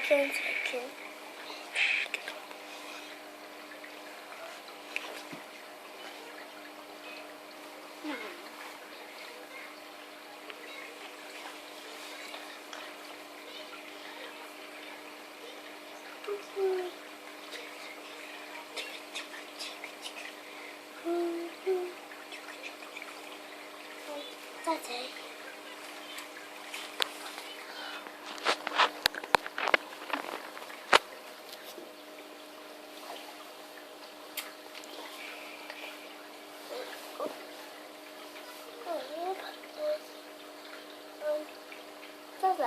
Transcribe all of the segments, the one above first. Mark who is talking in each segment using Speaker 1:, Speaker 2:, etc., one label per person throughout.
Speaker 1: 天才听。大贼。大贼。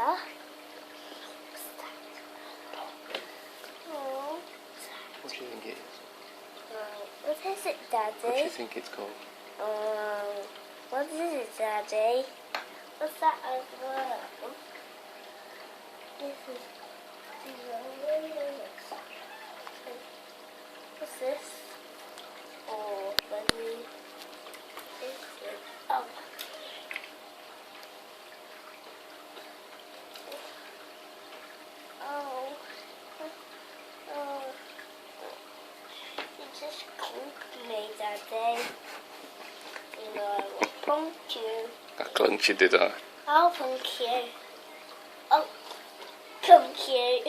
Speaker 2: What do you think it is?
Speaker 1: What is it, Daddy?
Speaker 2: What do you think it's called?
Speaker 1: What is it, Daddy? What's that as well? This is what's this? Oh, buddy. Oh. Oh. Oh. You just cooked me that day. You know, I will punk you.
Speaker 2: I clunked you, did I?
Speaker 1: I'll punk you. Oh, punk you.